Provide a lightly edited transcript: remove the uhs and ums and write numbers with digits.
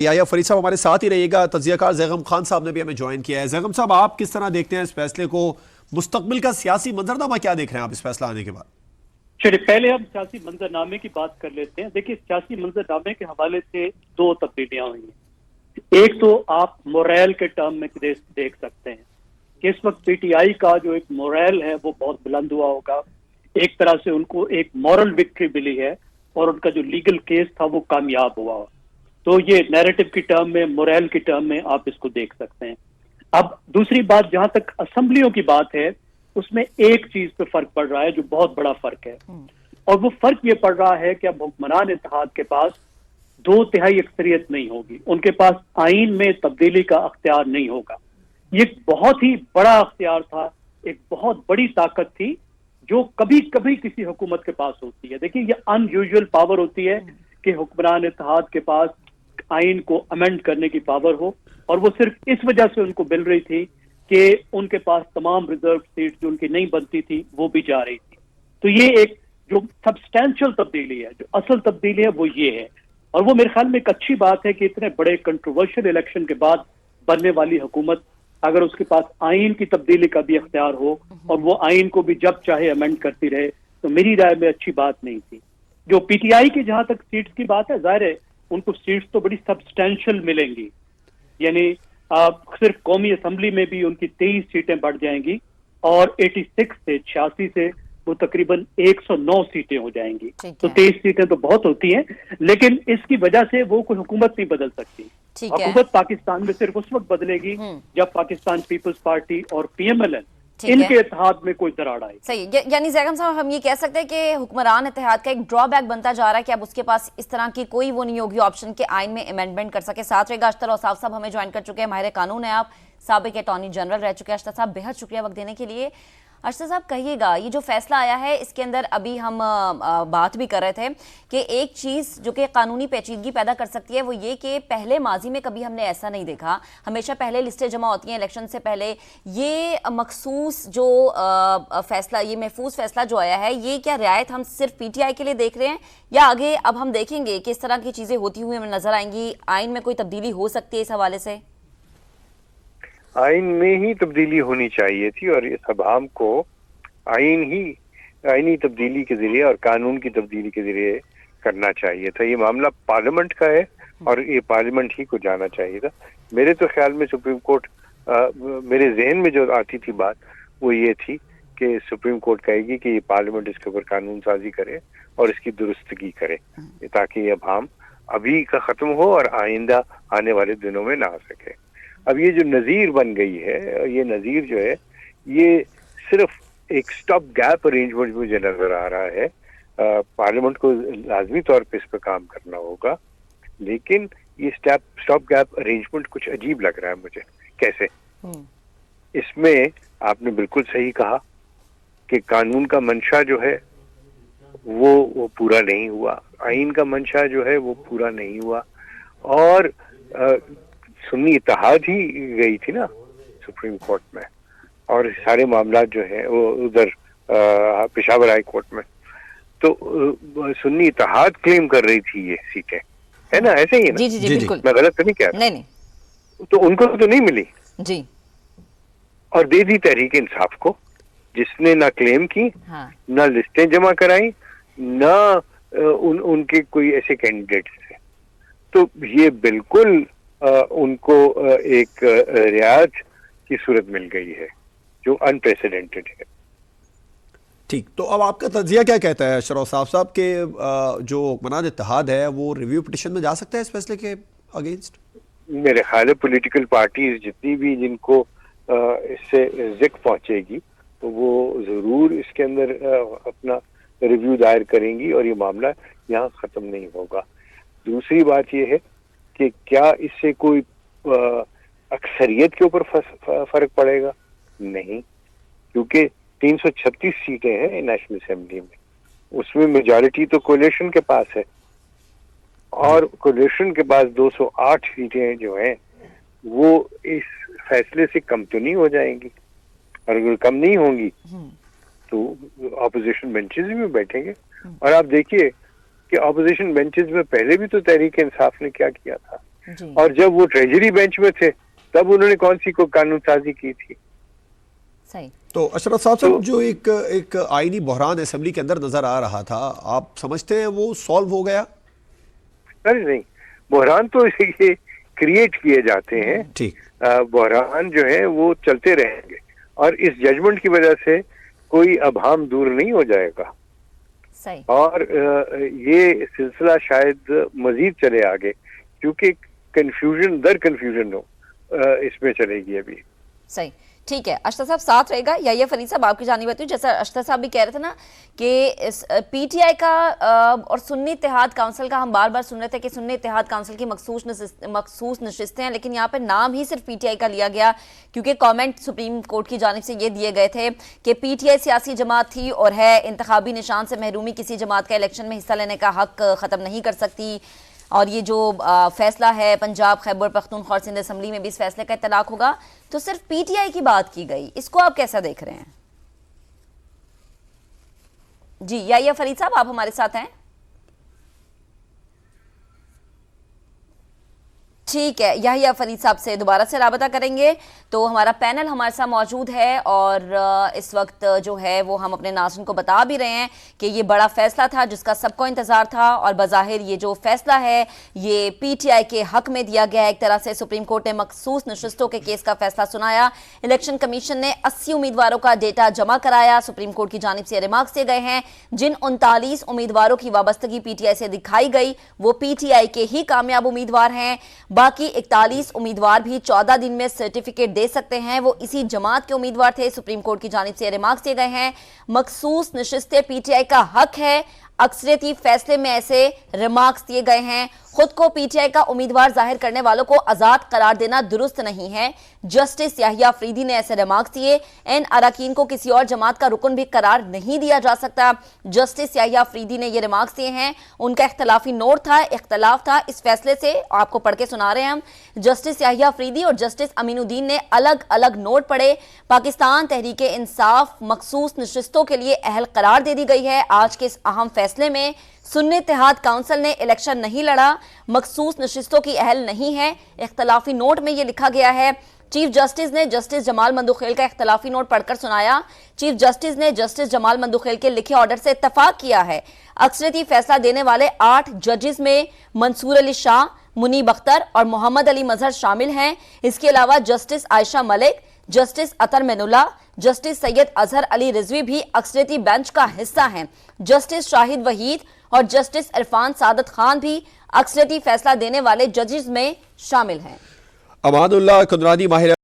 या फरीद साहब हमारे साथ ही रहिएगा। तज्जियाकार जैगम खान साहब ने भी हमें ज्वाइन किया है। जैगम साहब, आप किस तरह देखते हैं इस फैसले को? मुस्तकबिल का सियासी मंजरनामा क्या देख रहे हैं आप इस फैसला आने के बाद? चलिए, पहले हम सियासी मंजरनामे की बात कर लेते हैं। देखिए, सियासी मंजरनामे के हवाले से दो तब्दीलियां हुई हैं। एक तो आप मोरल के टर्म में देख सकते हैं कि इस वक्त पीटीआई का जो एक मोरल है वो बहुत बुलंद हुआ होगा। एक तरह से उनको एक मॉरल विक्ट्री मिली है और उनका जो लीगल केस था वो कामयाब हुआ। तो ये नैरेटिव की टर्म में, मोरल की टर्म में आप इसको देख सकते हैं। अब दूसरी बात, जहां तक असेंबलियों की बात है, उसमें एक चीज पे फर्क पड़ रहा है जो बहुत बड़ा फर्क है, और वो फर्क ये पड़ रहा है कि अब हुक्मरान इत्तेहाद के पास 2/3 अक्सरियत नहीं होगी, उनके पास आइन में तब्दीली का अख्तियार नहीं होगा। ये एक बहुत ही बड़ा अख्तियार था, एक बहुत बड़ी ताकत थी जो कभी कभी किसी हुकूमत के पास होती है। देखिए, ये अनयूजुअल पावर होती है कि हुक्मरान इत्तेहाद के पास आइन को अमेंड करने की पावर हो, और वो सिर्फ इस वजह से उनको मिल रही थी कि उनके पास तमाम रिजर्व सीट जो उनकी नहीं बनती थी वो भी जा रही थी। तो ये एक जो सब्सटैंशियल तब्दीली है, जो असल तब्दीली है, वो ये है। और वो मेरे ख्याल में एक अच्छी बात है कि इतने बड़े कंट्रोवर्शियल इलेक्शन के बाद बनने वाली हुकूमत, अगर उसके पास आइन की तब्दीली का भी अख्तियार हो और वो आइन को भी जब चाहे अमेंड करती रहे, तो मेरी राय में अच्छी बात नहीं थी। जो पीटीआई की जहां तक सीट्स की बात है, जाहिर है उनको सीट्स तो बड़ी सब्सटैंशियल मिलेंगी, यानी सिर्फ कौमी असम्बली में भी उनकी 23 सीटें बढ़ जाएंगी और 86 से 86 से वो तकरीबन 109 सीटें हो जाएंगी। तो 23 सीटें तो बहुत होती हैं, लेकिन इसकी वजह से वो कोई हुकूमत नहीं बदल सकती। हुकूमत पाकिस्तान में सिर्फ उस वक्त बदलेगी जब पाकिस्तान पीपल्स पार्टी और पीएमएलएन इनके इत्तेहाद में कोई दरार आई। सही, यानी जैगम साहब, हम ये कह सकते हैं कि हुक्मरान इत्तेहाद का एक ड्रॉबैक बनता जा रहा है कि अब उसके पास इस तरह की कोई वो नहीं होगी ऑप्शन के आइन में अमेंडमेंट कर सके। साथ रहेगा अशतर औसाफ साहब, हमें ज्वाइन कर चुके हैं, माहिर कानून है आप, साबिक अटॉर्नी जनरल रह चुके हैं। अशतर साहब, बेहद शुक्रिया वक्त देने के लिए। अशतर साहब, कहिएगा, ये जो फैसला आया है इसके अंदर अभी हम बात भी कर रहे थे कि एक चीज़ जो कि कानूनी पेचीदगी पैदा कर सकती है वो ये कि पहले माजी में कभी हमने ऐसा नहीं देखा, हमेशा पहले लिस्टें जमा होती हैं इलेक्शन से पहले। ये मखसूस जो फैसला, ये महफूज फैसला जो आया है, ये क्या रियायत हम सिर्फ पीटीआई के लिए देख रहे हैं या आगे अब हम देखेंगे कि इस तरह की चीज़ें होती हुई हमें नजर आएंगी, आइन में कोई तब्दीली हो सकती है इस हवाले से? आइन में ही तब्दीली होनी चाहिए थी और इस अवाम को आइनी तब्दीली के जरिए और कानून की तब्दीली के जरिए करना चाहिए था। ये मामला पार्लियामेंट का है और ये पार्लियामेंट ही को जाना चाहिए था। मेरे तो ख्याल में सुप्रीम कोर्ट, मेरे जहन में जो आती थी बात वो ये थी कि सुप्रीम कोर्ट कहेगी कि ये पार्लियामेंट इसके ऊपर कानून साजी करे और इसकी दुरुस्तगी करे ताकि ये अवाम अभी का खत्म हो और आइंदा आने वाले दिनों में ना आ सके। अब ये जो नज़ीर बन गई है, ये नज़ीर जो है ये सिर्फ एक स्टॉप गैप अरेंजमेंट मुझे नजर आ रहा है। पार्लियामेंट को लाजमी तौर पे इस पर काम करना होगा, लेकिन ये स्टॉप गैप अरेंजमेंट कुछ अजीब लग रहा है मुझे। कैसे? इसमें आपने बिल्कुल सही कहा कि कानून का मंशा जो है वो पूरा नहीं हुआ, आइन का मंशा जो है वो पूरा नहीं हुआ, और सुन्नी इत्तेहाद ही गई थी ना सुप्रीम कोर्ट में, और सारे मामला जो है वो उधर पेशावर हाई कोर्ट में। तो सुन्नी इत्तेहाद क्लेम कर रही थी ये सीटें, है ना? ऐसे ही है ना? जी जी जी, बिल्कुल। मैं गलत तो नहीं कह रहा? नहीं नहीं। तो उनको तो नहीं मिली जी, और दे दी तहरीक इंसाफ को, जिसने ना क्लेम की, हाँ, ना लिस्टें जमा कराई, ना उनके कोई ऐसे कैंडिडेट थे। तो ये बिल्कुल उनको एक रियायत की सूरत मिल गई है जो अनप्रेसिडेंटेड है। ठीक, तो अब आपका तज्जिया क्या कहता है अशतर औसाफ साहब के जो हुक्मरान इत्तेहाद है वो रिव्यू पिटिशन में जा सकता है इस फैसले के अगेंस्ट? मेरे ख्याल है पॉलिटिकल पार्टीज जितनी भी जिनको इससे जिक पहुंचेगी तो वो जरूर इसके अंदर अपना रिव्यू दायर करेंगी और ये मामला यहाँ खत्म नहीं होगा। दूसरी बात ये है कि क्या इससे कोई अक्सरियत के ऊपर फर्क पड़ेगा? नहीं, क्योंकि 336 सीटें हैं नेशनल असेंबली में, उसमें मेजॉरिटी तो कोलिशन के पास है और कोलिशन के पास 208 सीटें जो हैं वो इस फैसले से कम तो नहीं हो जाएंगी, और अगर कम नहीं होंगी तो ऑपोजिशन बेंचेस में बैठेंगे। और आप देखिए कि ऑपोजिशन बेंचेस में पहले भी तो तहरीक इंसाफ ने क्या किया था, जी। और जब वो ट्रेजरी बेंच में थे तब उन्होंने कौन सी को कानून साजी की थी? सही। तो अशरफ साहब जो एक आईनी बहरान असेंबली के अंदर नजर आ रहा था, आप समझते हैं वो सॉल्व हो गया? अरे नहीं, बहरान तो ये क्रिएट किए जाते हैं। ठीक। बहरान जो है वो चलते रहेंगे और इस जजमेंट की वजह से कोई अभाम दूर नहीं हो जाएगा। सही। और ये सिलसिला शायद मजीद चले आगे, क्योंकि कंफ्यूजन दर कंफ्यूजन हो इसमें चलेगी अभी। सही। ठीक है, अशरफ साहब साथ रहेगा। या फरीद साहब आपकी जानिब बताइए, जैसा अशरफ साहब भी कह रहे थे ना कि पीटीआई का और सुन्नी इत्तेहाद काउंसिल का हम बार बार सुन रहे थे कि सुन्नी इत्तेहाद काउंसिल की मखसूस नशिस्तें हैं, लेकिन यहाँ पे नाम ही सिर्फ पीटीआई का लिया गया क्योंकि कमेंट सुप्रीम कोर्ट की जानिब से ये दिए गए थे कि पीटीआई सियासी जमात थी और है, इंतखाबी निशान से महरूमी किसी जमात का इलेक्शन में हिस्सा लेने का हक ख़त्म नहीं कर सकती। और ये जो फैसला है पंजाब खैबर पख्तूनख्वा सिंध असम्बली में भी इस फैसले का इतलाक होगा, तो सिर्फ पीटीआई की बात की गई, इसको आप कैसा देख रहे हैं? जी या फरीद साहब आप हमारे साथ हैं? ठीक है, या फरीद साहब से दोबारा से राबता करेंगे। तो हमारा पैनल हमारे साथ मौजूद है और इस वक्त जो है वो हम अपने नाज़रीन को बता भी रहे हैं कि ये बड़ा फैसला था जिसका सबको इंतजार था और बज़ाहिर ये जो फैसला है ये पीटीआई के हक में दिया गया है। एक तरह से सुप्रीम कोर्ट ने मखसूस नशिस्तों के केस का फैसला सुनाया। इलेक्शन कमीशन ने 80 उम्मीदवारों का डेटा जमा कराया। सुप्रीम कोर्ट की जानिब से रिमार्क्स दिए गए हैं, जिन 39 उम्मीदवारों की वाबस्तगी पीटीआई से दिखाई गई वो पीटीआई के ही कामयाब उम्मीदवार हैं। बाकी 41 उम्मीदवार भी 14 दिन में सर्टिफिकेट दे सकते हैं, वो इसी जमात के उम्मीदवार थे। सुप्रीम कोर्ट की जानिब से रिमार्क्स दिए गए हैं, मखसूस नशिस्तें पीटीआई का हक है। अक्सरियती फैसले में ऐसे रिमार्क्स दिए गए हैं। खुद को पीटीआई का उम्मीदवार जाहिर करने वालों को आजाद करार देना दुरुस्त नहीं है। जस्टिस याहिया अफरीदी ने ऐसे रिमार्क्स दिए। इन अरकान को किसी और जमात का रुकन भी करार नहीं दिया जा सकता। जस्टिस याहिया अफरीदी ने ये रिमार्क्स दिए हैं। उनका इख्तलाफी नोट था, इख्तलाफ था इस फैसले से, आपको पढ़ के सुना रहे हैं हम। जस्टिस याहिया अफरीदी और जस्टिस अमीनुद्दीन ने अलग अलग नोट पढ़े। पाकिस्तान तहरीक इंसाफ मखसूस नशिस्तों के लिए अहल करार दे दी गई है। आज के इस अहम फैसले में सुन्नी इत्तेहाद काउंसिल ने इलेक्शन नहीं लड़ा, मखसूस नशिस्तों की अहल नहीं है। इख्तलाफी नोट में यह लिखा गया है। चीफ जस्टिस ने जस्टिस जमाल मंदुखेल का इख्तलाफी नोट पढ़कर सुनाया। चीफ जस्टिस ने जस्टिस जमाल मंदुखेल के लिखे ऑर्डर से इत्तफाक किया है। अक्सरियती फैसला देने वाले 8 जजेस में मंसूर अली शाह, मुनीब अख्तर और मोहम्मद अली मजहर शामिल हैं। इसके अलावा जस्टिस आयशा मलिक, जस्टिस अतर मेनुल्ला, जस्टिस सैयद अजहर अली रिजवी भी अक्सरियती बेंच का हिस्सा हैं। जस्टिस शाहिद वहीद और जस्टिस इरफान सादत खान भी अक्सरियती फैसला देने वाले जजेस में शामिल हैं। अमानुल्लाह कुदरानी माहिर